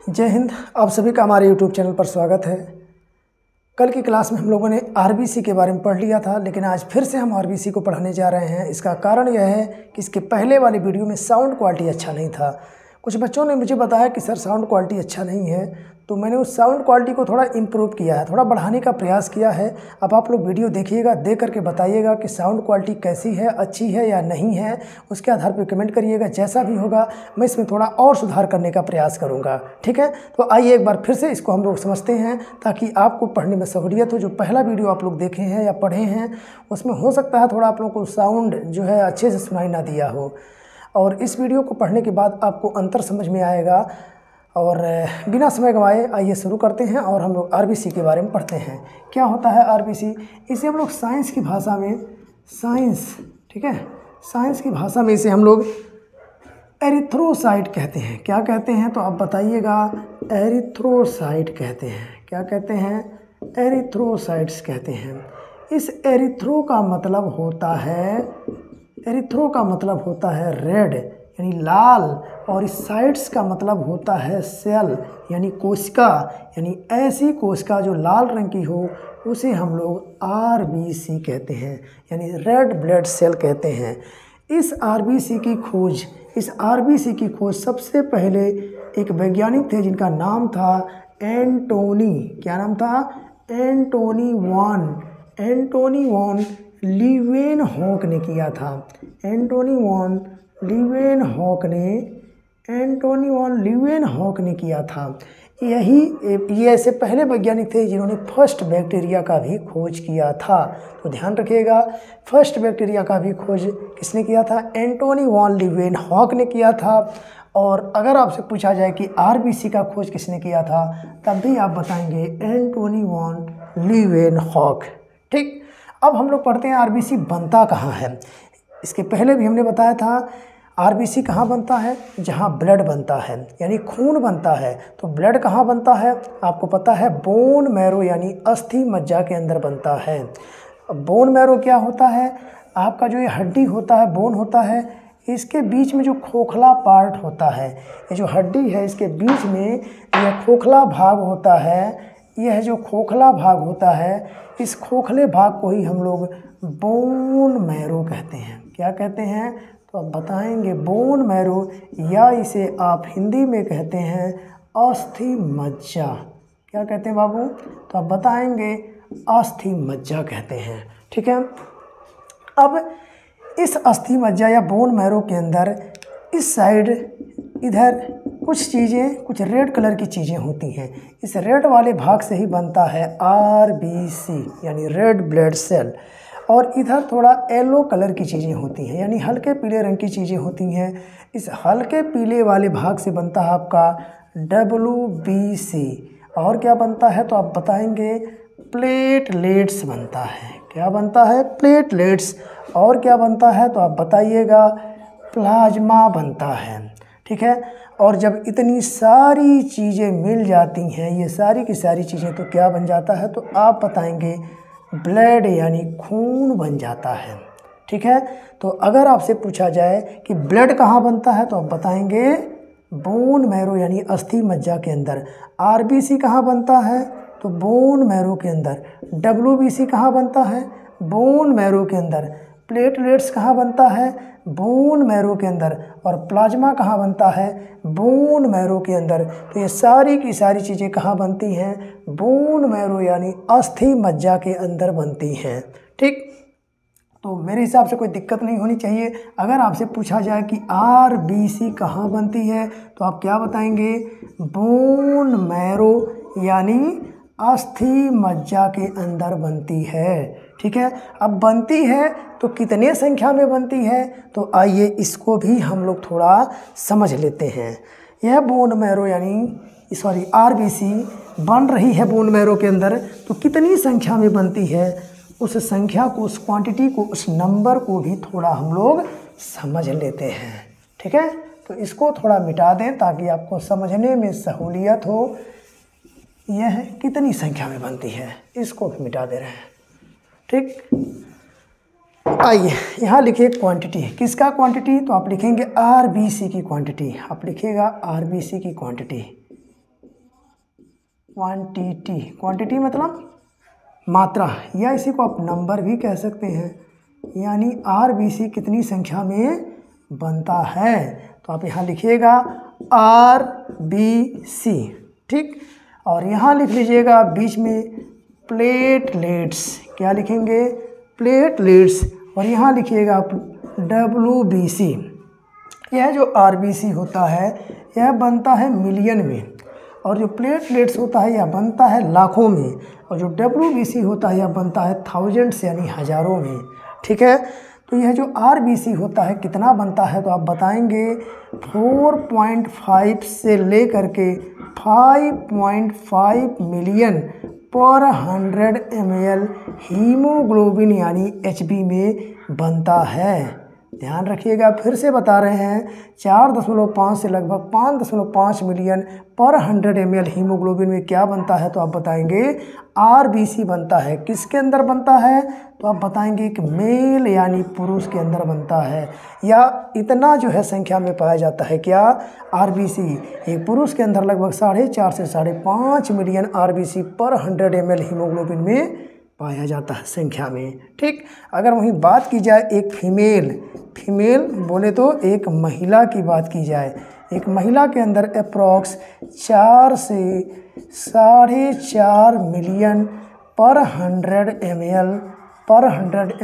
जय हिंद। आप सभी का हमारे YouTube चैनल पर स्वागत है। कल की क्लास में हम लोगों ने आरबीसी के बारे में पढ़ लिया था, लेकिन आज फिर से हम आरबीसी को पढ़ने जा रहे हैं। इसका कारण यह है कि इसके पहले वाले वीडियो में साउंड क्वालिटी अच्छा नहीं था। कुछ बच्चों ने मुझे बताया कि सर साउंड क्वालिटी अच्छा नहीं है, तो मैंने उस साउंड क्वालिटी को थोड़ा इम्प्रूव किया है, थोड़ा बढ़ाने का प्रयास किया है। अब आप लोग वीडियो देखिएगा, देख करके बताइएगा कि साउंड क्वालिटी कैसी है, अच्छी है या नहीं है। उसके आधार पर कमेंट करिएगा। जैसा भी होगा मैं इसमें थोड़ा और सुधार करने का प्रयास करूँगा, ठीक है। तो आइए एक बार फिर से इसको हम लोग समझते हैं, ताकि आपको पढ़ने में सहूलियत हो। जो पहला वीडियो आप लोग देखे हैं या पढ़े हैं, उसमें हो सकता है थोड़ा आप लोगों को साउंड जो है अच्छे से सुनाई ना दिया हो, और इस वीडियो को पढ़ने के बाद आपको अंतर समझ में आएगा। और बिना समय गंवाए आइए शुरू करते हैं और हम लोग आरबीसी के बारे में पढ़ते हैं। क्या होता है आरबीसी? इसे हम लोग साइंस की भाषा में ठीक है, साइंस की भाषा में इसे हम लोग एरिथ्रोसाइट कहते हैं। क्या कहते हैं तो आप बताइएगा। एरिथ्रोसाइट कहते हैं। क्या कहते हैं? एरिथ्रोसाइट्स कहते हैं। इस एरिथ्रो का मतलब होता है रेड यानी लाल, और इस साइट्स का मतलब होता है सेल यानी कोशिका, यानी ऐसी कोशिका जो लाल रंग की हो उसे हम लोग आरबीसी कहते हैं, यानी रेड ब्लड सेल कहते हैं। इस आरबीसी की खोज सबसे पहले एक वैज्ञानिक थे जिनका नाम था एंटोनी। क्या नाम था? एंटोनी वॉन लीवेनहॉक ने किया था। एंटोनी वॉन लीवेनहॉक ने किया था। ये ऐसे पहले वैज्ञानिक थे जिन्होंने फर्स्ट बैक्टीरिया का भी खोज किया था। तो ध्यान रखिएगा, फर्स्ट बैक्टीरिया का भी खोज किसने किया था? एंटोनी वॉन लीवेनहॉक ने किया था। और अगर आपसे पूछा जाए कि आरबीसी का खोज किसने किया था, तब भी आप बताएंगे एंटोनी वॉन लीवेनहॉक। ठीक, अब हम लोग पढ़ते हैं आरबीसी बनता कहाँ है। इसके पहले भी हमने बताया था आरबीसी कहाँ बनता है? जहाँ ब्लड बनता है, यानी खून बनता है। तो ब्लड कहाँ बनता है? आपको पता है बोन मैरो यानी अस्थि मज्जा के अंदर बनता है। बोन मैरो क्या होता है? आपका जो ये हड्डी होता है, बोन होता है, इसके बीच में जो खोखला पार्ट होता है, ये जो हड्डी है इसके बीच में यह खोखला भाग होता है। यह जो खोखला भाग होता है, इस खोखले भाग को ही हम लोग बोन मैरो कहते हैं। क्या कहते हैं तो आप बताएंगे? बोन मैरो, या इसे आप हिंदी में कहते हैं अस्थि मज्जा। क्या कहते हैं बाबू? तो आप बताएंगे अस्थि मज्जा कहते हैं। ठीक है। अब इस अस्थि मज्जा या बोन मैरो के अंदर इस साइड इधर कुछ रेड कलर की चीज़ें होती हैं। इस रेड वाले भाग से ही बनता है आरबीसी यानी रेड ब्लड सेल। और इधर थोड़ा येलो कलर की चीज़ें होती हैं, यानी हल्के पीले रंग की चीज़ें होती हैं। इस हल्के पीले वाले भाग से बनता है आपका डब्ल्यूबीसी। और क्या बनता है तो आप बताएंगे? प्लेटलेट्स बनता है। क्या बनता है? प्लेटलेट्स। और क्या बनता है तो आप बताइएगा? प्लाज्मा बनता है। ठीक है। और जब इतनी सारी चीज़ें मिल जाती हैं, ये सारी की सारी चीज़ें, तो क्या बन जाता है तो आप बताएंगे? ब्लड यानी खून बन जाता है। ठीक है। तो अगर आपसे पूछा जाए कि ब्लड कहाँ बनता है तो आप बताएंगे? बोन मैरो यानी अस्थि मज्जा के अंदर। आरबीसी कहाँ बनता है तो बोन मैरो के अंदर। डब्ल्यूबीसी कहाँ बनता है? बोन मैरो के अंदर। प्लेटलेट्स कहाँ बनता है? बोन मैरो के अंदर। और प्लाज्मा कहाँ बनता है? बोन मैरो के अंदर। तो ये सारी की सारी चीज़ें कहाँ बनती हैं? बोन मैरो यानी अस्थि मज्जा के अंदर बनती हैं। ठीक, तो मेरे हिसाब से कोई दिक्कत नहीं होनी चाहिए। अगर आपसे पूछा जाए कि आरबीसी कहाँ बनती है तो आप क्या बताएंगे? बोन मैरो यानी अस्थि मज्जा के अंदर बनती है। ठीक है। अब बनती है तो कितने संख्या में बनती है, तो आइए इसको भी हम लोग थोड़ा समझ लेते हैं। यह बोन मैरो यानी आरबीसी बन रही है बोन मैरो के अंदर, तो कितनी संख्या में बनती है, उस संख्या को, उस क्वांटिटी को, उस नंबर को भी थोड़ा हम लोग समझ लेते हैं। ठीक है। तो इसको थोड़ा मिटा दें ताकि आपको समझने में सहूलियत हो। यह कितनी संख्या में बनती है, इसको भी मिटा दे रहे हैं। ठीक, आइए यहाँ लिखिए क्वांटिटी। किसका क्वांटिटी? तो आप लिखेंगे आरबीसी की क्वांटिटी। आप लिखिएगा आरबीसी की क्वांटिटी। क्वांटिटी, क्वांटिटी मतलब मात्रा, या इसी को आप नंबर भी कह सकते हैं, यानी RBC कितनी संख्या में बनता है। तो आप यहाँ लिखिएगा RBC, ठीक। और यहाँ लिख लीजिएगा बीच में प्लेटलेट्स, क्या लिखेंगे, प्लेटलेट्स। और यहाँ लिखिएगा आप WBC। यह जो RBC होता है यह बनता है मिलियन में, और जो प्लेटलेट्स होता है यह बनता है लाखों में, और जो WBC होता है यह बनता है थाउजेंड्स यानी हज़ारों में, ठीक है। तो यह जो RBC होता है कितना बनता है, तो आप बताएंगे 4.5 से लेकर के 5.5 मिलियन पर 100 ml हीमोग्लोबिन यानी HB में बनता है। ध्यान रखिएगा, फिर से बता रहे हैं, 4.5 से लगभग 5.5 मिलियन पर 100 ml हीमोग्लोबिन में क्या बनता है, तो आप बताएंगे RBC बनता है। किसके अंदर बनता है, तो आप बताएंगे कि मेल यानी पुरुष के अंदर बनता है, या इतना जो है संख्या में पाया जाता है क्या, RBC। एक पुरुष के अंदर लगभग 4.5 से 5.5 मिलियन RBC पर 100 ml हीमोग्लोबिन में पाया जाता है संख्या में, ठीक। अगर वहीं बात की जाए एक फीमेल बोले तो एक महिला की बात की जाए, एक महिला के अंदर अप्रॉक्स 4 से 4.5 मिलियन पर 100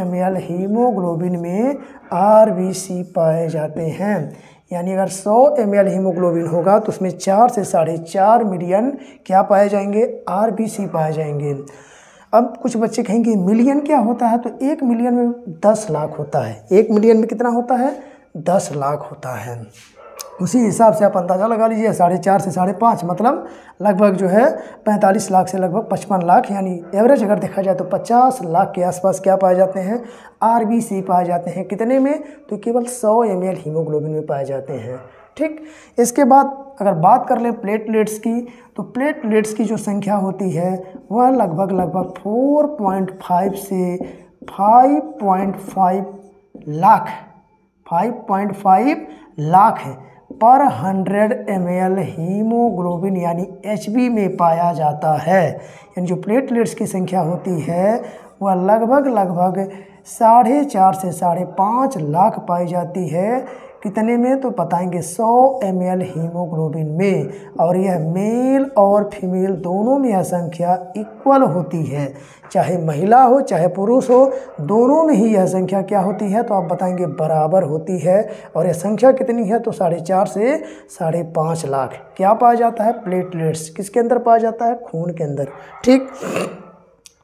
ml हीमोग्लोबिन में RBC पाए जाते हैं। यानी अगर 100 ml हीमोग्लोबिन होगा तो उसमें 4 से 4.5 मिलियन क्या पाए जाएंगे, RBC पाए जाएंगे। अब कुछ बच्चे कहेंगे मिलियन क्या होता है, तो 1 मिलियन में 10 लाख होता है। 1 मिलियन में कितना होता है, 10 लाख होता है। उसी हिसाब से आप अंदाज़ा लगा लीजिए, 4.5 से 5.5 मतलब लगभग जो है 45 लाख से लगभग 55 लाख, यानी एवरेज अगर देखा जाए तो 50 लाख के आसपास क्या पाए जाते हैं, RBC पाए जाते हैं। कितने में, तो केवल 100 ml हीमोग्लोबिन में पाए जाते हैं, ठीक। इसके बाद अगर बात कर लें प्लेटलेट्स की, तो प्लेटलेट्स की जो संख्या होती है वह लगभग 4.5 से 5.5 लाख 5.5 लाख है पर 100 ml हीमोग्लोबिन यानी HB में पाया जाता है। यानी जो प्लेटलेट्स की संख्या होती है वह लगभग 4.5 से 5.5 लाख पाई जाती है। कितने में, तो बताएंगे 100 ml हीमोग्लोबिन में। और यह मेल और फीमेल दोनों में यह संख्या इक्वल होती है, चाहे महिला हो चाहे पुरुष हो, दोनों में ही यह संख्या क्या होती है, तो आप बताएंगे बराबर होती है। और यह संख्या कितनी है, तो 4.5 से 5.5 लाख क्या पाया जाता है, प्लेटलेट्स। किसके अंदर पाया जाता है, खून के अंदर, ठीक।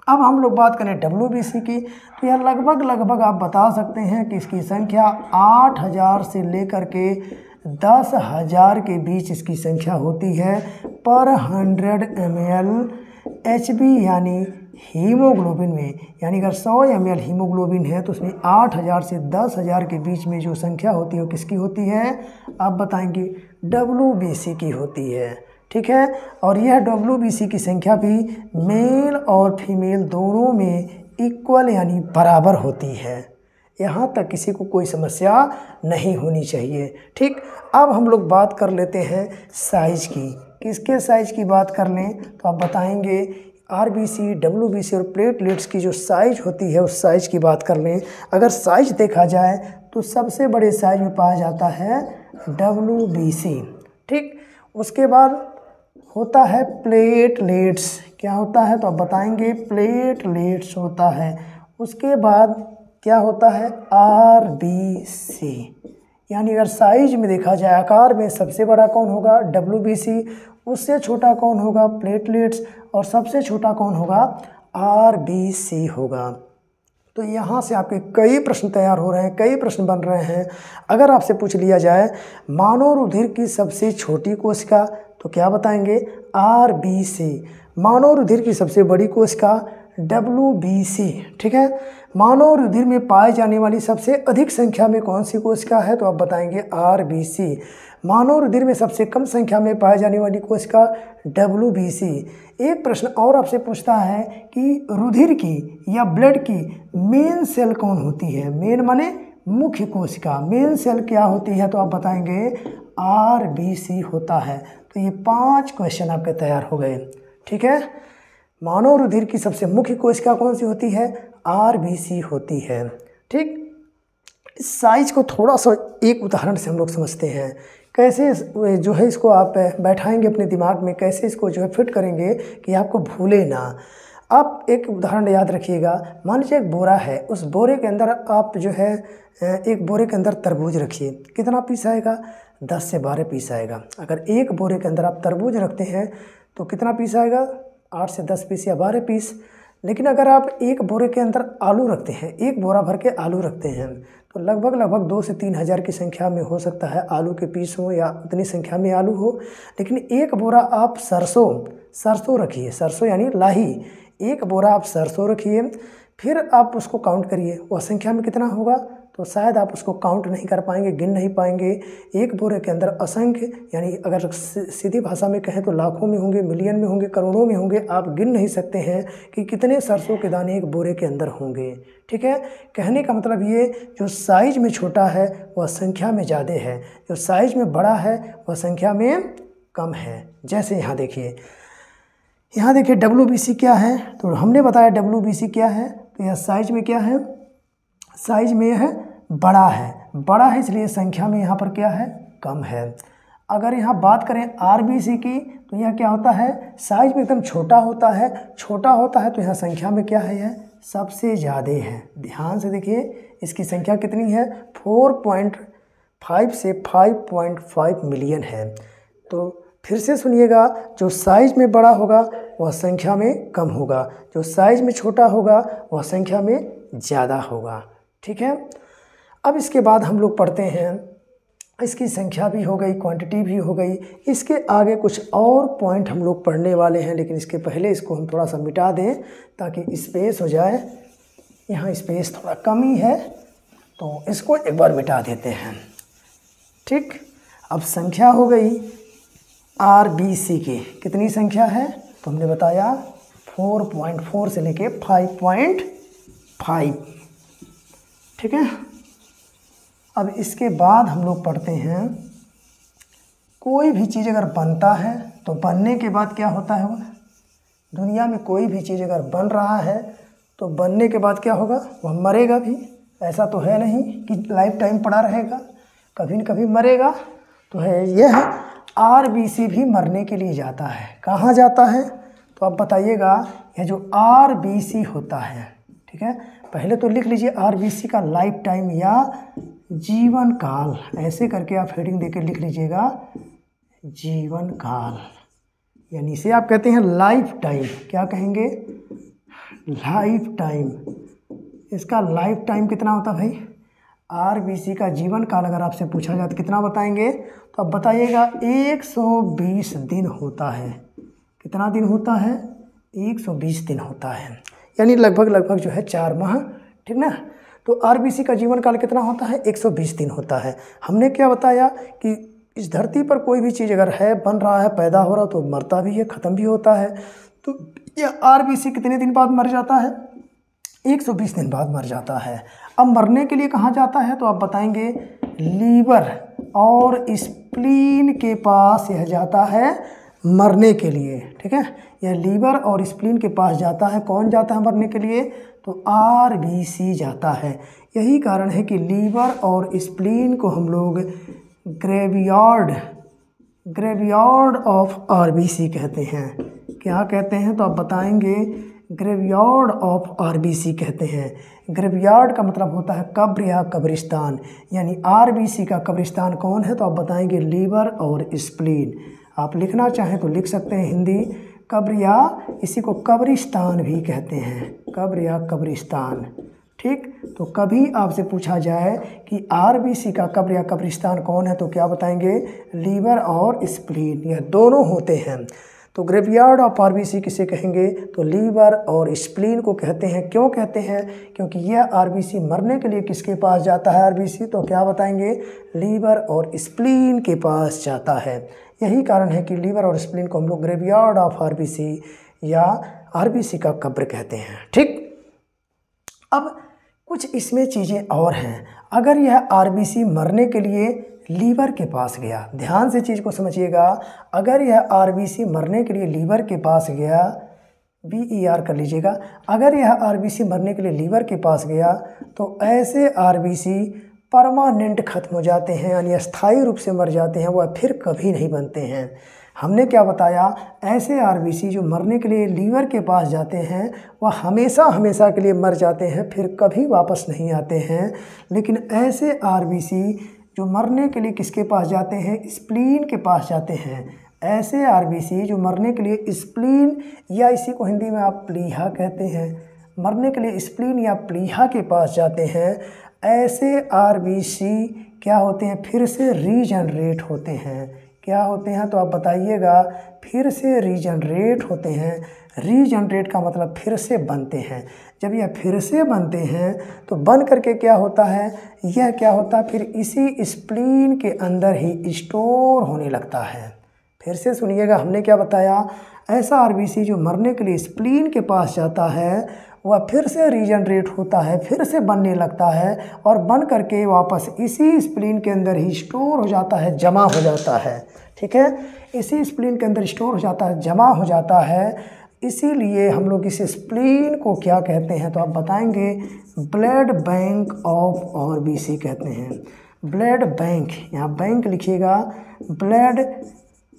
अब हम लोग बात करें WBC की, तो यह लगभग आप बता सकते हैं कि इसकी संख्या 8000 से लेकर के 10,000 के बीच इसकी संख्या होती है पर 100 ml HB यानी हीमोग्लोबिन में। यानी अगर 100 ml हीमोग्लोबिन है तो उसमें 8000 से 10,000 के बीच में जो संख्या होती है वो किसकी होती है, आप बताएंगे WBC की होती है, ठीक है। और यह WBC की संख्या भी मेल और फीमेल दोनों में इक्वल यानी बराबर होती है। यहाँ तक किसी को कोई समस्या नहीं होनी चाहिए, ठीक। अब हम लोग बात कर लेते हैं साइज की। किसके साइज की बात कर लें, तो आप बताएंगे RBC, WBC और प्लेटलेट्स की जो साइज होती है उस साइज की बात कर लें। अगर साइज देखा जाए तो सबसे बड़े साइज में पाया जाता है WBC, ठीक। उसके बाद होता है प्लेटलेट्स, क्या होता है, तो आप बताएंगे प्लेटलेट्स होता है। उसके बाद क्या होता है, RBC। यानी अगर साइज में देखा जाए, आकार में सबसे बड़ा कौन होगा, WBC, उससे छोटा कौन होगा, प्लेटलेट्स, और सबसे छोटा कौन होगा, RBC होगा। तो यहाँ से आपके कई प्रश्न तैयार हो रहे हैं, कई प्रश्न बन रहे हैं। अगर आपसे पूछ लिया जाए मानव रुधिर की सबसे छोटी कोशिका, तो क्या बताएंगे, RBC। मानव रुधिर की सबसे बड़ी कोशिका WBC, ठीक है। मानव रुधिर में पाए जाने वाली सबसे अधिक संख्या में कौन सी कोशिका है, तो आप बताएंगे RBC। मानव रुधिर में सबसे कम संख्या में पाए जाने वाली कोशिका WBC। एक प्रश्न और आपसे पूछता है कि रुधिर की या ब्लड की मेन सेल कौन होती है, मेन माने मुख्य कोशिका, मेन सेल क्या होती है, तो आप बताएंगे RBC होता है। तो ये 5 क्वेश्चन आपके तैयार हो गए, ठीक है। मानव रुधिर की सबसे मुख्य कोशिका कौन सी होती है? आरबीसी होती है। ठीक, साइज को थोड़ा सा एक उदाहरण से हम लोग समझते हैं। कैसे जो है इसको आप बैठाएंगे अपने दिमाग में, कैसे इसको जो है फिट करेंगे कि आपको भूले ना। आप एक उदाहरण याद रखिएगा। मान लीजिए एक बोरा है, उस बोरे के अंदर आप जो है एक बोरे के अंदर तरबूज रखिए, कितना पीस आएगा? 10 से 12 पीस आएगा। अगर एक बोरे के अंदर आप तरबूज रखते हैं तो कितना पीस आएगा? 8 से 10 पीस या 12 पीस। लेकिन अगर आप एक बोरे के अंदर आलू रखते हैं, एक बोरा भर के आलू रखते हैं, तो लगभग 2 से 3 हज़ार की संख्या में हो सकता है आलू के पीस हो या उतनी संख्या में आलू हो। लेकिन एक बोरा आप सरसों रखिए, सरसों यानी लाही, एक बोरा आप सरसों रखिए, फिर आप उसको काउंट करिए वह संख्या में कितना होगा। तो शायद आप उसको काउंट नहीं कर पाएंगे, गिन नहीं पाएंगे। एक बोरे के अंदर असंख्य, यानी अगर सीधी भाषा में कहें तो लाखों में होंगे, मिलियन में होंगे, करोड़ों में होंगे। आप गिन नहीं सकते हैं कि कितने सरसों के दाने एक बोरे के अंदर होंगे। ठीक है, कहने का मतलब ये, जो साइज में छोटा है वह संख्या में ज़्यादा है, जो साइज में बड़ा है वह संख्या में कम है। जैसे यहाँ देखिए WBC क्या है, तो हमने बताया WBC क्या है। तो यह साइज में क्या है? साइज में यह बड़ा है, इसलिए संख्या में यहाँ पर क्या है? कम है। अगर यहाँ बात करें RBC की, तो यह क्या होता है? साइज में एकदम छोटा होता है तो यहाँ संख्या में क्या है? यह सबसे ज़्यादा है। ध्यान से देखिए, इसकी संख्या कितनी है? 4.5 से 5.5 मिलियन है। तो फिर से सुनिएगा, जो साइज में बड़ा होगा वह संख्या में कम होगा, जो साइज में छोटा होगा वह संख्या में ज़्यादा होगा। ठीक है, अब इसके बाद हम लोग पढ़ते हैं, इसकी संख्या भी हो गई, क्वांटिटी भी हो गई। इसके आगे कुछ और पॉइंट हम लोग पढ़ने वाले हैं, लेकिन इसके पहले इसको हम थोड़ा सा मिटा दें ताकि स्पेस हो जाए। यहाँ स्पेस थोड़ा कम ही है, तो इसको एक बार मिटा देते हैं। ठीक, अब संख्या हो गई RBC की, कितनी संख्या है? तो हमने बताया 4.4 से लेके 5.5। ठीक है, अब इसके बाद हम लोग पढ़ते हैं, कोई भी चीज़ अगर बनता है तो बनने के बाद क्या होता है? वह दुनिया में कोई भी चीज़ अगर बन रहा है तो बनने के बाद क्या होगा? वह मरेगा भी। ऐसा तो है नहीं कि लाइफ टाइम पड़ा रहेगा, कभी न कभी मरेगा। तो है यह RBC भी मरने के लिए जाता है। कहाँ जाता है? तो आप बताइएगा। यह जो RBC होता है, ठीक है, पहले तो लिख लीजिए RBC का लाइफ टाइम या जीवन काल, ऐसे करके आप हेडिंग देकर लिख लीजिएगा, जीवन काल, यानी इसे आप कहते हैं लाइफ टाइम। क्या कहेंगे? Life time. इसका लाइफ टाइम कितना होता है भाई? RBC का जीवन काल अगर आपसे पूछा जाए तो कितना बताएंगे? तो आप बताइएगा 120 दिन होता है। कितना दिन होता है? 120 दिन होता है, यानी लगभग जो है 4 माह। ठीक ना। तो RBC का जीवन काल कितना होता है? 120 दिन होता है। हमने क्या बताया कि इस धरती पर कोई भी चीज़ अगर है, बन रहा है, पैदा हो रहा, तो मरता भी है, ख़त्म भी होता है। तो यह RBC कितने दिन बाद मर जाता है? 120 दिन बाद मर जाता है। अब मरने के लिए कहाँ जाता है? तो आप बताएंगे लीवर और स्प्लीन के पास यह जाता है मरने के लिए। ठीक है, यह लीवर और स्प्लीन के पास जाता है। कौन जाता है मरने के लिए? तो RBC जाता है। यही कारण है कि लीवर और स्प्लीन को हम लोग ग्रेवयार्ड ऑफ RBC कहते हैं। क्या कहते हैं? तो आप बताएंगे ग्रेवयार्ड ऑफ RBC कहते हैं। ग्रेवयार्ड का मतलब होता है कब्र या कब्रिस्तान, यानी RBC का कब्रिस्तान कौन है? तो आप बताएंगे लीवर और स्प्लीन। आप लिखना चाहें तो लिख सकते हैं हिंदी कब्र, या इसी को कब्रिस्तान भी कहते हैं, कब्र या कब्रिस्तान। ठीक, तो कभी आपसे पूछा जाए कि RBC का कब्र या कब्रिस्तान कौन है, तो क्या बताएंगे? लीवर और स्प्लीन, यह दोनों होते हैं। तो ग्रेवयार्ड ऑफ RBC किसे कहेंगे? तो लीवर और स्प्लीन को कहते हैं। क्यों कहते हैं? क्योंकि यह RBC मरने के लिए किसके पास जाता है? RBC तो क्या बताएंगे? लीवर और स्प्लीन के पास जाता है। यही कारण है कि लीवर और स्प्लीन को हम लोग ग्रेवयार्ड ऑफ RBC या RBC का कब्र कहते हैं। ठीक, अब कुछ इसमें चीज़ें और हैं। अगर यह RBC मरने के लिए लीवर के पास गया। ध्यान से चीज़ को समझिएगा, अगर यह आरबीसी मरने के लिए लीवर के पास गया, BER कर लीजिएगा, अगर यह आरबीसी मरने के लिए लीवर के पास गया तो ऐसे आरबीसी परमानेंट खत्म हो जाते हैं, यानी अस्थायी रूप से मर जाते हैं, वह फिर कभी नहीं बनते हैं। हमने क्या बताया, ऐसे आरबीसी जो मरने के लिए लीवर के पास जाते हैं वह हमेशा हमेशा के लिए मर जाते हैं, फिर कभी वापस नहीं आते हैं। लेकिन ऐसे आरबीसी जो मरने के लिए किसके पास जाते हैं, स्प्लीन के पास जाते हैं। ऐसे आरबीसी जो मरने के लिए स्प्लीन या इसी को हिंदी में आप प्लीहा कहते हैं, मरने के लिए स्प्लीन या प्लीहा के पास जाते हैं, ऐसे आरबीसी क्या होते हैं, फिर से रीजनरेट होते हैं। क्या होते हैं तो आप बताइएगा, फिर से रीजनरेट होते हैं। रीजनरेट का मतलब फिर से बनते हैं। जब यह फिर से बनते हैं तो बन करके क्या होता है, यह क्या होता है, फिर इसी स्प्लीन के अंदर ही स्टोर होने लगता है। फिर से सुनिएगा, हमने क्या बताया, ऐसा आरबीसी जो मरने के लिए स्प्लीन के पास जाता है वह फिर से रीजनरेट होता है, फिर से बनने लगता है और बन करके वापस इसी स्प्लीन के अंदर ही स्टोर हो जाता है, जमा हो जाता है। ठीक है, इसी स्प्लीन के अंदर स्टोर हो जाता है, जमा हो जाता है। इसीलिए हम लोग इस स्प्लीन को क्या कहते हैं तो आप बताएंगे, ब्लड बैंक ऑफ आरबीसी कहते हैं। ब्लड बैंक, यहाँ बैंक लिखिएगा, ब्लड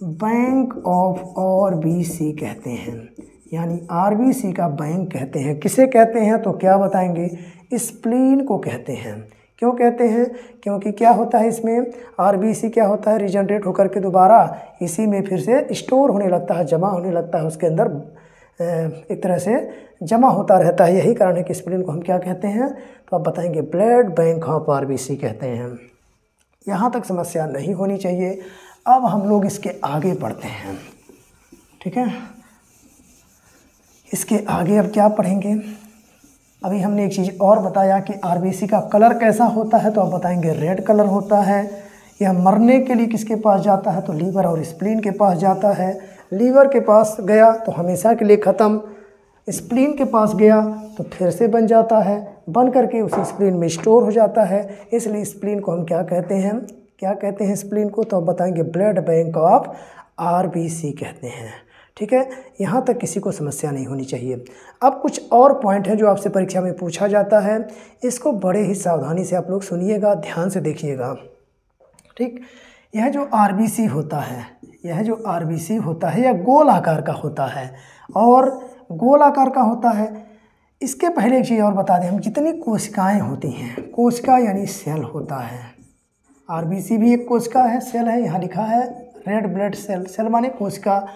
बैंक ऑफ आरबीसी कहते हैं, यानी आरबीसी का बैंक कहते हैं। किसे कहते हैं तो क्या बताएंगे, स्प्लीन को कहते हैं। क्यों कहते हैं, क्योंकि क्या होता है इसमें, आरबीसी क्या होता है, रीजनरेट होकर के दोबारा इसी में फिर से स्टोर होने लगता है, जमा होने लगता है, उसके अंदर एक तरह से जमा होता रहता है। यही कारण है कि स्प्लीन को हम क्या कहते हैं तो आप बताएंगे, ब्लड बैंक ऑफ आरबीसी कहते हैं। यहाँ तक समस्या नहीं होनी चाहिए। अब हम लोग इसके आगे बढ़ते हैं। ठीक है, इसके आगे अब क्या पढ़ेंगे, अभी हमने एक चीज़ और बताया कि आरबीसी का कलर कैसा होता है तो आप बताएंगे रेड कलर होता है। यह मरने के लिए किसके पास जाता है तो लीवर और स्प्लीन के पास जाता है। लीवर के पास गया तो हमेशा के लिए ख़त्म, स्प्लीन के पास गया तो फिर से बन जाता है, बन करके उसी स्प्लीन में स्टोर हो जाता है। इसलिए स्प्लीन को हम क्या कहते हैं, क्या कहते हैं स्प्लीन को तो आप बताएंगे, ब्लड बैंक ऑफ आरबीसी कहते हैं। ठीक है, यहाँ तक किसी को समस्या नहीं होनी चाहिए। अब कुछ और पॉइंट हैं जो आपसे परीक्षा में पूछा जाता है, इसको बड़े ही सावधानी से आप लोग सुनिएगा, ध्यान से देखिएगा। ठीक, यह जो आरबीसी होता है, यह जो आरबीसी होता है यह गोल आकार का होता है और गोल आकार का होता है। इसके पहले एक चीज़ और बता दें, हम जितनी कोशिकाएं होती हैं, कोशिका यानी सेल होता है, आरबीसी भी एक कोशिका है, सेल है, यहाँ लिखा है रेड ब्लड सेल, सेल माने कोशिका,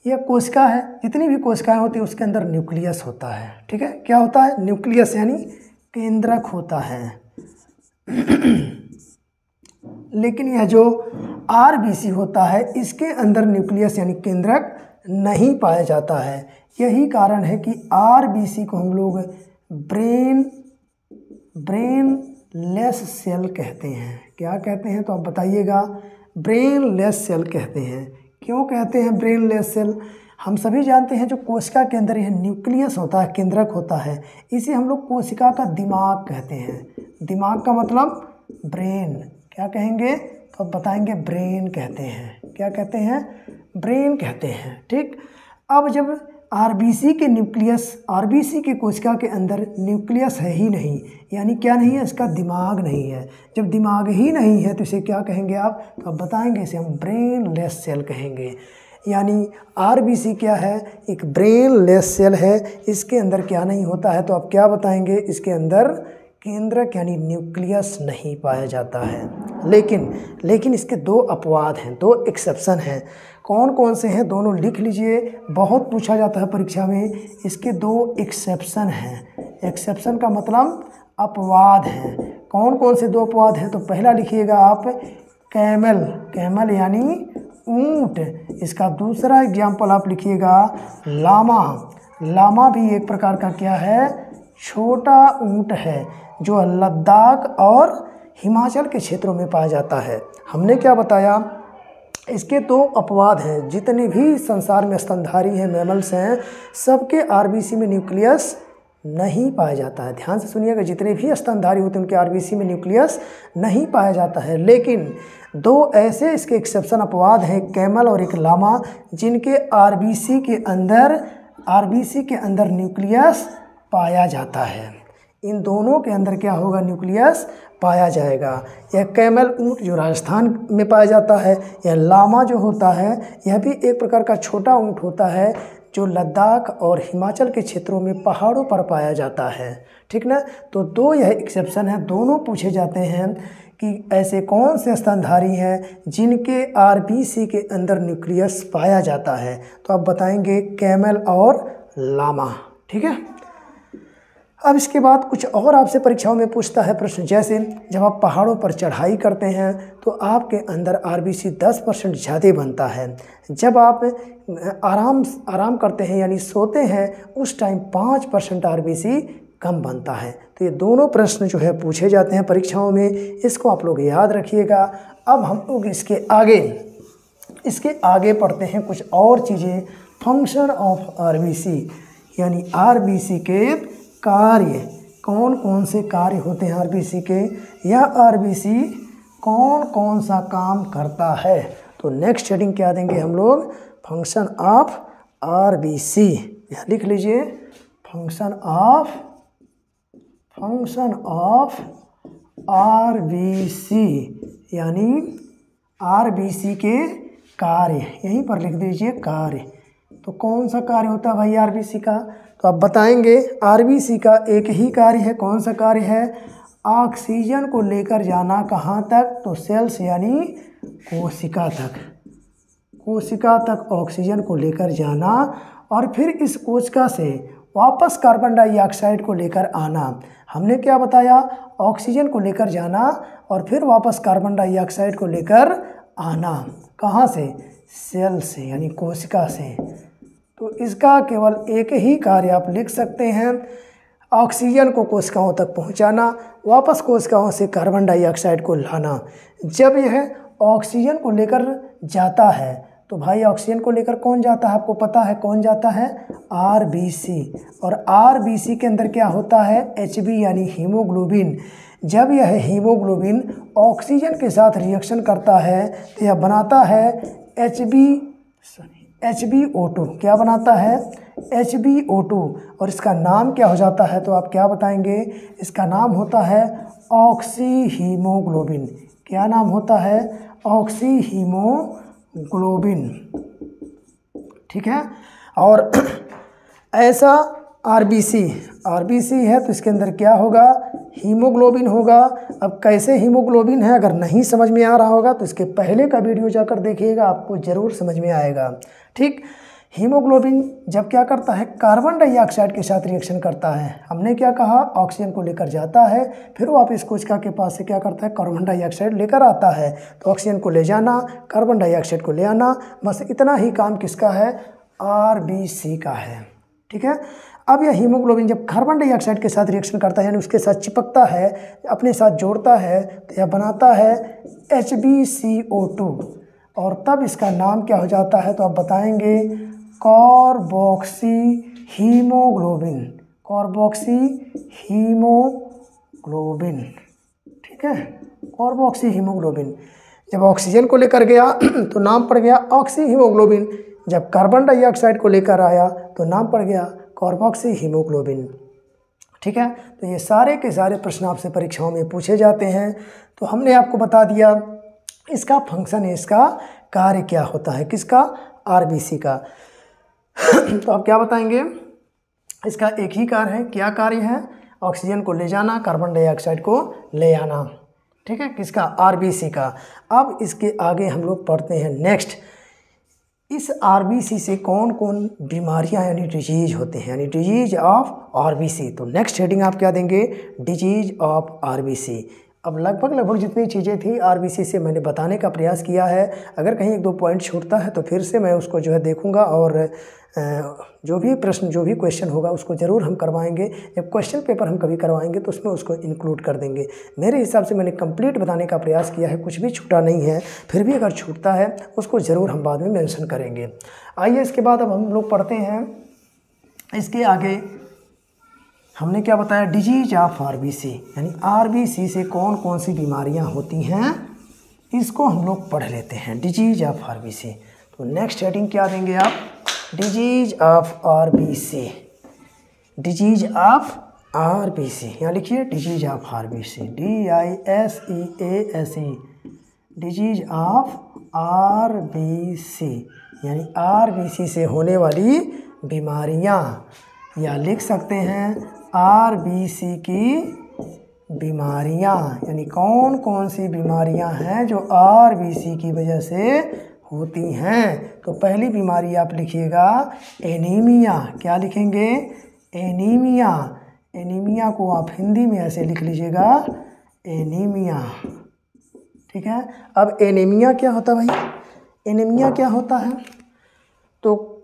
यह कोशिका है। जितनी भी कोशिकाएं होती हैं उसके अंदर न्यूक्लियस होता है। ठीक है, क्या होता है, न्यूक्लियस यानी केंद्रक होता है। लेकिन यह जो आरबीसी होता है इसके अंदर न्यूक्लियस यानी केंद्रक नहीं पाया जाता है। यही कारण है कि आरबीसी को हम लोग ब्रेनलेस सेल कहते हैं। क्या कहते हैं तो आप बताइएगा, ब्रेनलेस सेल कहते हैं। क्यों कहते हैं ब्रेनलेस सेल, हम सभी जानते हैं जो कोशिका के अंदर यह न्यूक्लियस होता है, केंद्रक होता है, इसे हम लोग कोशिका का दिमाग कहते हैं। दिमाग का मतलब ब्रेन, क्या कहेंगे तो आप बताएंगे ब्रेन कहते हैं। क्या कहते हैं, ब्रेन कहते हैं। ठीक, अब जब आरबीसी के न्यूक्लियस, आरबीसी के कोशिका के अंदर न्यूक्लियस है ही नहीं, यानी क्या नहीं है, इसका दिमाग नहीं है। जब दिमाग ही नहीं है तो इसे क्या कहेंगे आप तो आप बताएंगे, इसे हम ब्रेनलेस सेल कहेंगे। यानी आरबीसी क्या है, एक ब्रेनलेस सेल है, इसके अंदर क्या नहीं होता है तो आप क्या बताएंगे, इसके अंदर केंद्रक यानी न्यूक्लियस नहीं पाया जाता है। लेकिन इसके दो अपवाद हैं, दो एक्सेप्शन हैं। कौन कौन से हैं दोनों लिख लीजिए, बहुत पूछा जाता है परीक्षा में। इसके दो एक्सेप्शन हैं, एक्सेप्शन का मतलब अपवाद हैं। कौन कौन से दो अपवाद हैं तो पहला लिखिएगा आप, कैमल, कैमल यानी ऊंट। इसका दूसरा एग्जाम्पल आप लिखिएगा लामा, लामा भी एक प्रकार का क्या है, छोटा ऊंट है जो लद्दाख और हिमाचल के क्षेत्रों में पाया जाता है। हमने क्या बताया, इसके दो अपवाद हैं। जितने भी संसार में स्तनधारी हैं, मैमल्स हैं, सबके आरबीसी में न्यूक्लियस नहीं पाया जाता है। ध्यान से सुनिएगा, जितने भी स्तनधारी होते हैं उनके आरबीसी में न्यूक्लियस नहीं पाया जाता है। लेकिन दो ऐसे इसके एक्सेप्शन अपवाद हैं, कैमल और एक लामा, जिनके आरबीसी के अंदर न्यूक्लियस पाया जाता है। इन दोनों के अंदर क्या होगा, न्यूक्लियस पाया जाएगा। यह कैमल ऊंट जो राजस्थान में पाया जाता है, यह लामा जो होता है यह भी एक प्रकार का छोटा ऊंट होता है जो लद्दाख और हिमाचल के क्षेत्रों में पहाड़ों पर पाया जाता है। ठीक ना। तो दो यह एक्सेप्शन है, दोनों पूछे जाते हैं कि ऐसे कौन से स्तनधारी हैं जिनके आरबीसी के अंदर न्यूक्लियस पाया जाता है। तो आप बताएंगे कैमल और लामा। ठीक है। अब इसके बाद कुछ और आपसे परीक्षाओं में पूछता है प्रश्न, जैसे जब आप पहाड़ों पर चढ़ाई करते हैं तो आपके अंदर आरबीसी 10% ज़्यादा बनता है। जब आप आराम करते हैं यानी सोते हैं उस टाइम 5% आरबीसी कम बनता है। तो ये दोनों प्रश्न जो है पूछे जाते हैं परीक्षाओं में, इसको आप लोग याद रखिएगा। अब हम लोग इसके आगे पढ़ते हैं कुछ और चीज़ें। फंक्शन ऑफ आरबीसी यानी आरबीसी के कार्य, कौन कौन से कार्य होते हैं आरबीसी के, या आरबीसी कौन कौन सा काम करता है। तो नेक्स्ट हेडिंग क्या देंगे हम लोग, फंक्शन ऑफ आरबीसी। यहाँ लिख लीजिए, फंक्शन ऑफ आरबीसी यानी आरबीसी के कार्य, यहीं पर लिख दीजिए कार्य। तो कौन सा कार्य होता है भाई आरबीसी का, तो आप बताएंगे आरबीसी का एक ही कार्य है। कौन सा कार्य है, ऑक्सीजन को लेकर जाना कहाँ तक, तो सेल्स यानी कोशिका तक ऑक्सीजन को लेकर जाना, और फिर इस कोशिका से वापस कार्बन डाइऑक्साइड को लेकर आना। हमने क्या बताया, ऑक्सीजन को लेकर जाना और फिर वापस कार्बन डाइऑक्साइड को लेकर आना, कहाँ से, सेल से यानी कोशिका से। तो इसका केवल एक ही कार्य आप लिख सकते हैं, ऑक्सीजन को कोशिकाओं तक पहुंचाना, वापस कोशिकाओं से कार्बन डाइऑक्साइड को लाना। जब यह ऑक्सीजन को लेकर जाता है तो भाई ऑक्सीजन को लेकर कौन जाता है, आपको पता है कौन जाता है, आरबीसी। और आरबीसी के अंदर क्या होता है, एचबी यानी हीमोग्लोबिन। जब यह हीमोग्लोबिन ऑक्सीजन के साथ रिएक्शन करता है तो यह बनाता है HbO2। क्या बनाता है, HbO2। और इसका नाम क्या हो जाता है, तो आप क्या बताएंगे, इसका नाम होता है ऑक्सी हीमोग्लोबिन। क्या नाम होता है, ऑक्सी हीमोग्लोबिन। ठीक है। और ऐसा आरबीसी है तो इसके अंदर क्या होगा, हीमोग्लोबिन होगा। अब कैसे हीमोग्लोबिन है अगर नहीं समझ में आ रहा होगा तो इसके पहले का वीडियो जाकर देखिएगा, आपको ज़रूर समझ में आएगा। ठीक। हीमोग्लोबिन जब क्या करता है, कार्बन डाइऑक्साइड के साथ रिएक्शन करता है। हमने क्या कहा, ऑक्सीजन को लेकर जाता है, फिर वापस कोशिका के पास से क्या करता है, कार्बन डाइऑक्साइड लेकर आता है। तो ऑक्सीजन को ले जाना, कार्बन डाइऑक्साइड को ले आना, बस इतना ही काम किसका है, आरबीसी का है। ठीक है। अब यह हीमोग्लोबिन जब कार्बन डाइऑक्साइड के साथ रिएक्शन करता है यानी उसके साथ चिपकता है, अपने साथ जोड़ता है, तो यह बनाता है HbCO2। और तब इसका नाम क्या हो जाता है, तो आप बताएंगे कार्बोक्सी हीमोग्लोबिन। ठीक है, कार्बोक्सी हीमोग्लोबिन। जब ऑक्सीजन को लेकर गया तो नाम पड़ गया ऑक्सी हीमोग्लोबिन, जब कार्बन डाइऑक्साइड को लेकर आया तो नाम पड़ गया कार्बोक्सी हीमोग्लोबिन। ठीक है। तो ये सारे के सारे प्रश्न आपसे परीक्षाओं में पूछे जाते हैं। तो हमने आपको बता दिया इसका फंक्शन है, इसका कार्य क्या होता है, किसका, आरबीसी का। तो आप क्या बताएंगे, इसका एक ही कार्य है। क्या कार्य है, ऑक्सीजन को ले जाना, कार्बन डाइऑक्साइड को ले आना। ठीक है, किसका, आरबीसी का। अब इसके आगे हम लोग पढ़ते हैं नेक्स्ट, इस आरबीसी से कौन कौन बीमारियां यानी डिजीज होते हैं, यानी डिजीज ऑफ आरबीसी। तो नेक्स्ट हेडिंग आप क्या देंगे, डिजीज ऑफ आरबीसी। अब लगभग जितनी चीज़ें थी आरबीसी से मैंने बताने का प्रयास किया है। अगर कहीं एक दो पॉइंट छूटता है तो फिर से मैं उसको जो है देखूंगा, और जो भी प्रश्न, जो भी क्वेश्चन होगा उसको ज़रूर हम करवाएंगे। जब क्वेश्चन पेपर हम कभी करवाएंगे तो उसमें उसको इंक्लूड कर देंगे। मेरे हिसाब से मैंने कंप्लीट बताने का प्रयास किया है, कुछ भी छूटा नहीं है। फिर भी अगर छूटता है उसको ज़रूर हम बाद में मेंशन करेंगे। आइए इसके बाद अब हम लोग पढ़ते हैं इसके आगे हमने क्या बताया, डिजीज ऑफ आरबीसी, यानी आरबीसी से कौन कौन सी बीमारियां होती हैं इसको हम लोग पढ़ लेते हैं, डिजीज ऑफ आरबीसी। तो नेक्स्ट हेडिंग क्या देंगे आप, disease of RBC, disease of RBC, यहाँ लिखिए disease of RBC, DISEASE, disease of RBC, यानी आरबीसी से होने वाली बीमारियां, या लिख सकते हैं आरबीसी की बीमारियां, यानी कौन कौन सी बीमारियां हैं जो आरबीसी की वजह से होती हैं। तो पहली बीमारी आप लिखिएगा एनीमिया, क्या लिखेंगे, एनीमिया, एनीमिया को आप हिंदी में ऐसे लिख लीजिएगा एनीमिया, ठीक है। अब एनीमिया क्या होता है भाई, एनीमिया क्या होता है, तो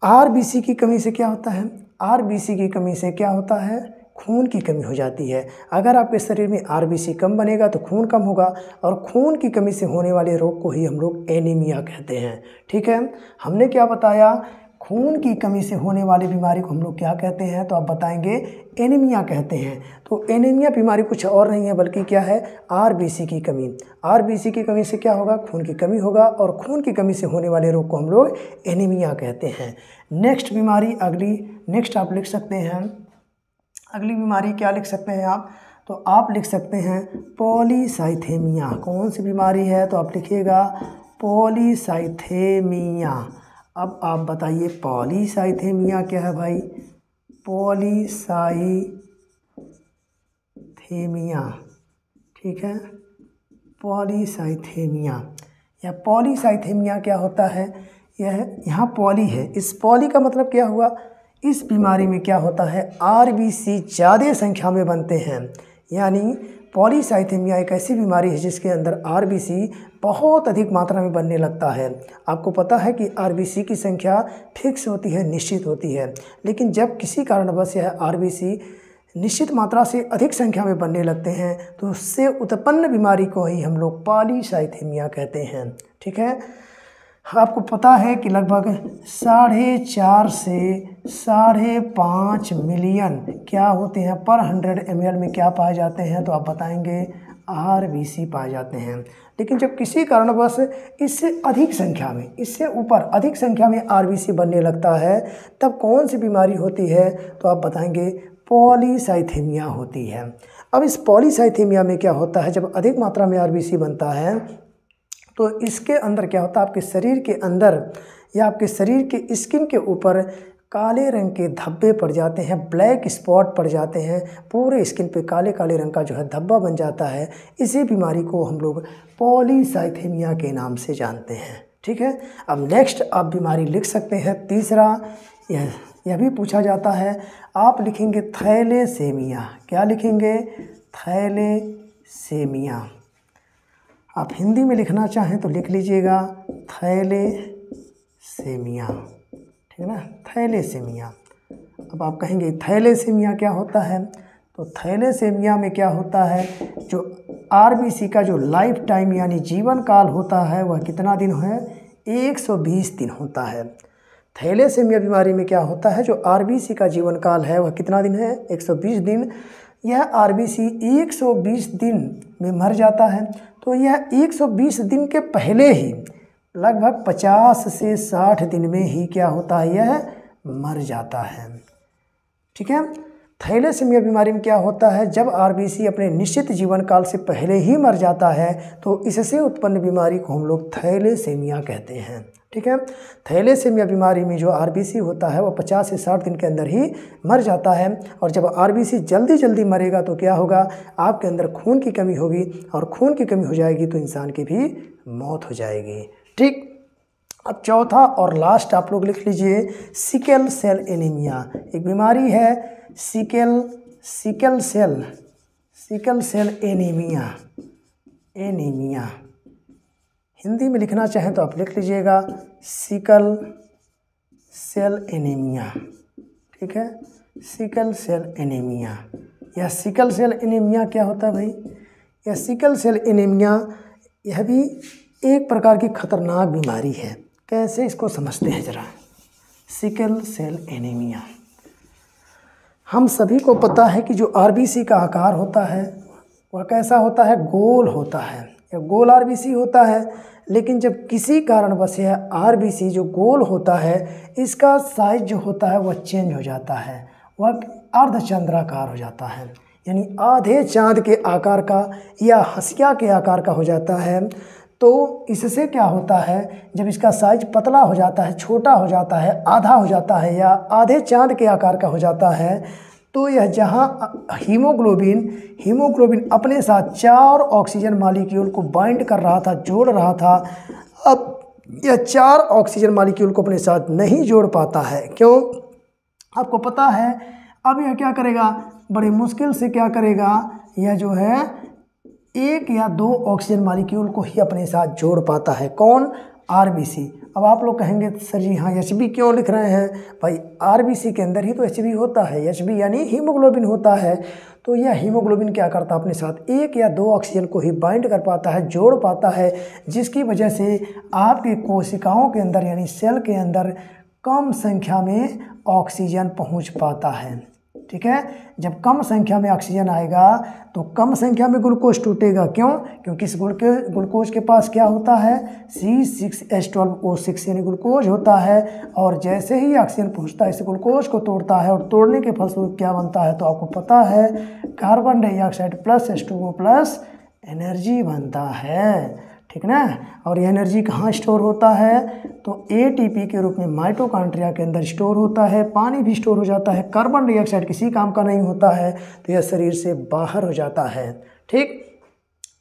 आरबीसी की कमी से क्या होता है, आरबीसी की कमी से क्या होता है, खून की कमी हो जाती है। अगर आपके शरीर में आरबीसी कम बनेगा तो खून कम होगा, और खून की कमी से होने वाले रोग को ही हम लोग एनीमिया कहते हैं, ठीक है। हमने क्या बताया, खून की कमी से होने वाली बीमारी को हम लोग क्या कहते हैं, तो आप बताएंगे एनीमिया कहते हैं। तो एनीमिया बीमारी कुछ और नहीं है बल्कि क्या है, आरबीसी की कमी। आरबीसी की कमी से क्या होगा, खून की कमी होगा, और खून की कमी से होने वाले रोग को हम लोग एनीमिया कहते हैं। नेक्स्ट बीमारी, अगली नेक्स्ट आप लिख सकते हैं, अगली बीमारी क्या लिख सकते हैं आप, तो आप लिख सकते हैं पॉलीसाइथेमिया। कौन सी बीमारी है, तो आप लिखिएगा पॉलीसाइथेमिया। अब आप बताइए पॉलीसाइथेमिया क्या है भाई, पॉलीसाइथेमिया, ठीक है, पॉलीसाइथेमिया, या पॉलीसाइथेमिया क्या होता है, यह यहाँ पॉली है, इस पॉली का मतलब क्या हुआ, इस बीमारी में क्या होता है, आरबीसी ज़्यादा संख्या में बनते हैं। यानी पॉलीसाइथेमिया एक ऐसी बीमारी है जिसके अंदर आरबीसी बहुत अधिक मात्रा में बनने लगता है। आपको पता है कि आरबीसी की संख्या फिक्स होती है, निश्चित होती है, लेकिन जब किसी कारणवश यह आरबीसी निश्चित मात्रा से अधिक संख्या में बनने लगते हैं तो उससे उत्पन्न बीमारी को ही हम लोग पॉलीसाइथेमिया कहते हैं, ठीक है। आपको पता है कि लगभग 4.5 से 5.5 मिलियन क्या होते हैं पर 100 ml में क्या पाए जाते हैं, तो आप बताएंगे आरबीसी पाए जाते हैं। लेकिन जब किसी कारणवश इससे अधिक संख्या में, इससे ऊपर अधिक संख्या में आरबीसी बनने लगता है तब कौन सी बीमारी होती है, तो आप बताएंगे पॉलीसाइथेमिया होती है। अब इस पॉलीसाइथेमिया में क्या होता है, जब अधिक मात्रा में आरबीसी बनता है तो इसके अंदर क्या होता है, आपके शरीर के अंदर या आपके शरीर के स्किन के ऊपर काले रंग के धब्बे पड़ जाते हैं, ब्लैक स्पॉट पड़ जाते हैं, पूरे स्किन पे काले काले रंग का जो है धब्बा बन जाता है। इसी बीमारी को हम लोग पॉलीसाइथेमिया के नाम से जानते हैं, ठीक है। अब नेक्स्ट आप बीमारी लिख सकते हैं तीसरा, यह भी पूछा जाता है, आप लिखेंगे थैलेसेमिया। क्या लिखेंगे, थैलेसेमिया। आप हिंदी में लिखना चाहें तो लिख लीजिएगा थैलेसेमिया, ठीक है ना, थैलेसेमिया। अब आप कहेंगे थैलेसेमिया क्या होता है, तो थैलेसेमिया में क्या होता है, जो आरबीसी का जो लाइफ टाइम यानी जीवन काल होता है वह कितना दिन है, 120 दिन होता है। थैलेसेमिया बीमारी में क्या होता है, जो आरबीसी का जीवन काल है वह कितना दिन है, 120 दिन। यह आरबीसी 120 दिन में मर जाता है, तो यह 120 दिन के पहले ही लगभग 50 से 60 दिन में ही क्या होता है, यह मर जाता है, ठीक है। थैलेसेमिया बीमारी में क्या होता है, जब आरबीसी अपने निश्चित जीवन काल से पहले ही मर जाता है तो इससे उत्पन्न बीमारी को हम लोग थैलेसेमिया कहते हैं, ठीक है। थैलेसेमिया बीमारी में जो आरबीसी होता है वो 50 से 60 दिन के अंदर ही मर जाता है, और जब आरबीसी जल्दी जल्दी मरेगा तो क्या होगा, आपके अंदर खून की कमी होगी, और खून की कमी हो जाएगी तो इंसान की भी मौत हो जाएगी, ठीक। अब चौथा और लास्ट आप लोग लिख लीजिए सिकल सेल एनीमिया। एक बीमारी है सिकल सेल एनीमिया। हिंदी में लिखना चाहें तो आप लिख लीजिएगा सिकल सेल एनीमिया, ठीक है, सिकल सेल एनीमिया। यह सिकल सेल एनीमिया क्या होता है भाई, यह सिकल सेल एनीमिया यह भी एक प्रकार की खतरनाक बीमारी है। कैसे, इसको समझते हैं ज़रा। सिकल सेल एनीमिया, हम सभी को पता है कि जो आरबीसी का आकार होता है वह कैसा होता है, गोल होता है, या गोल आरबीसी होता है। लेकिन जब किसी कारणवश यह आरबीसी जो गोल होता है इसका साइज जो होता है वह चेंज हो जाता है, वह अर्धचंद्राकार हो जाता है, यानी आधे चांद के आकार का या हंसिया के आकार का हो जाता है। तो इससे क्या होता है, जब इसका साइज पतला हो जाता है, छोटा हो जाता है, आधा हो जाता है या आधे चांद के आकार का हो जाता है, तो यह जहाँ हीमोग्लोबिन अपने साथ 4 ऑक्सीजन मॉलिक्यूल को बाइंड कर रहा था, जोड़ रहा था, अब यह 4 ऑक्सीजन मॉलिक्यूल को अपने साथ नहीं जोड़ पाता है। क्यों? आपको पता है अब यह क्या करेगा, बड़े मुश्किल से क्या करेगा, यह जो है 1 या 2 ऑक्सीजन मॉलिक्यूल को ही अपने साथ जोड़ पाता है। कौन? आरबीसी। अब आप लोग कहेंगे सर जी हाँ एचबी क्यों लिख रहे हैं भाई, आरबीसी के अंदर ही तो एचबी होता है, एचबी यानी हीमोग्लोबिन होता है। तो यह हीमोग्लोबिन क्या करता है, अपने साथ 1 या 2 ऑक्सीजन को ही बाइंड कर पाता है, जोड़ पाता है, जिसकी वजह से आपकी कोशिकाओं के अंदर यानी सेल के अंदर कम संख्या में ऑक्सीजन पहुंच पाता है। ठीक है, जब कम संख्या में ऑक्सीजन आएगा तो कम संख्या में ग्लूकोज टूटेगा। क्यों? क्योंकि इस ग्लूकोज के पास क्या होता है, C6H12O6 यानी ग्लूकोज होता है, और जैसे ही ऑक्सीजन पहुंचता है इस ग्लूकोज को तोड़ता है, और तोड़ने के फलस्वरूप क्या बनता है, तो आपको पता है carbon dioxide plus H2O plus energy बनता है। ठीक ना, और यह एनर्जी कहाँ स्टोर होता है, तो ATP के रूप में माइटोकॉन्ड्रिया के अंदर स्टोर होता है, पानी भी स्टोर हो जाता है, कार्बन डाइऑक्साइड किसी काम का नहीं होता है, तो यह शरीर से बाहर हो जाता है। ठीक,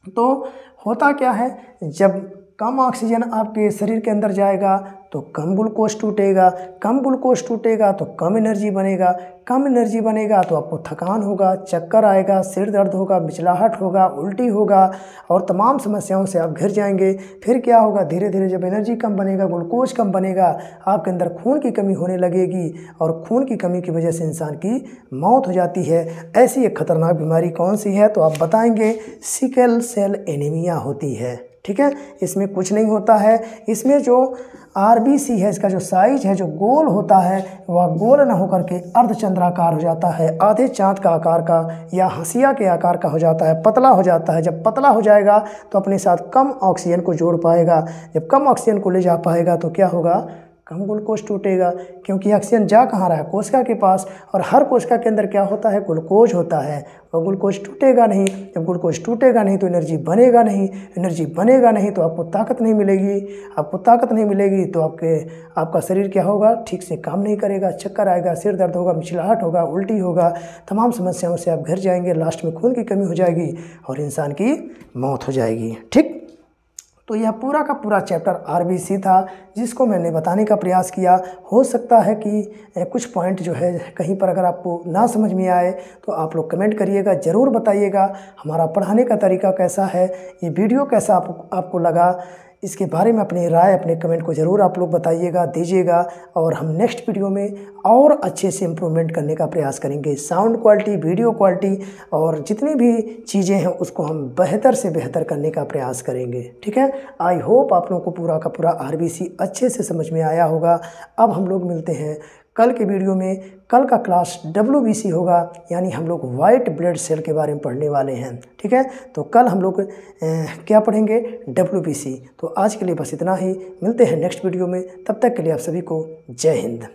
तो होता क्या है, जब कम ऑक्सीजन आपके शरीर के अंदर जाएगा तो कम ग्लूकोज टूटेगा, कम ग्लूकोज टूटेगा तो कम एनर्जी बनेगा, कम एनर्जी बनेगा तो आपको थकान होगा, चक्कर आएगा, सिर दर्द होगा, मिचलाहट होगा, उल्टी होगा, और तमाम समस्याओं से आप घिर जाएंगे। फिर क्या होगा, धीरे धीरे जब एनर्जी कम बनेगा, ग्लूकोज कम बनेगा, आपके अंदर खून की कमी होने लगेगी, और खून की कमी की वजह से इंसान की मौत हो जाती है। ऐसी एक खतरनाक बीमारी कौन सी है, तो आप बताएंगे सिकल सेल एनीमिया होती है। ठीक है, इसमें कुछ नहीं होता है, इसमें जो आरबीसी है इसका जो साइज है जो गोल होता है वह गोल न होकर के अर्धचंद्राकार हो जाता है, आधे चांद का आकार का या हंसिया के आकार का हो जाता है, पतला हो जाता है। जब पतला हो जाएगा तो अपने साथ कम ऑक्सीजन को जोड़ पाएगा, जब कम ऑक्सीजन को ले जा पाएगा तो क्या होगा, कम ग्लूकोज टूटेगा, क्योंकि ऑक्सीजन जा कहाँ रहा है, कोशिका के पास, और हर कोशिका के अंदर क्या होता है, ग्लूकोज होता है, और ग्लूकोज टूटेगा नहीं। जब ग्लूकोज टूटेगा नहीं तो एनर्जी बनेगा नहीं, एनर्जी बनेगा नहीं तो आपको ताकत नहीं मिलेगी, आपको ताकत नहीं मिलेगी तो आपका शरीर क्या होगा, ठीक से काम नहीं करेगा, चक्कर आएगा, सिर दर्द होगा, मिचलाहट होगा, उल्टी होगा, तमाम समस्याओं से आप घिर जाएंगे, लास्ट में खून की कमी हो जाएगी और इंसान की मौत हो जाएगी। ठीक, तो यह पूरा का पूरा चैप्टर आरबीसी था जिसको मैंने बताने का प्रयास किया। हो सकता है कि कुछ पॉइंट जो है कहीं पर अगर आपको ना समझ में आए तो आप लोग कमेंट करिएगा, ज़रूर बताइएगा हमारा पढ़ाने का तरीका कैसा है, ये वीडियो कैसा आपको लगा, इसके बारे में अपनी राय अपने कमेंट को ज़रूर आप लोग बताइएगा, दीजिएगा, और हम नेक्स्ट वीडियो में और अच्छे से इम्प्रूवमेंट करने का प्रयास करेंगे। साउंड क्वालिटी, वीडियो क्वालिटी और जितनी भी चीज़ें हैं उसको हम बेहतर से बेहतर करने का प्रयास करेंगे। ठीक है, आई होप आप लोगों को पूरा का पूरा आरबीसी अच्छे से समझ में आया होगा। अब हम लोग मिलते हैं कल के वीडियो में। कल का क्लास WBC होगा, यानी हम लोग वाइट ब्लड सेल के बारे में पढ़ने वाले हैं। ठीक है, तो कल हम लोग क्या पढ़ेंगे, WBC। तो आज के लिए बस इतना ही, मिलते हैं नेक्स्ट वीडियो में, तब तक के लिए आप सभी को जय हिंद।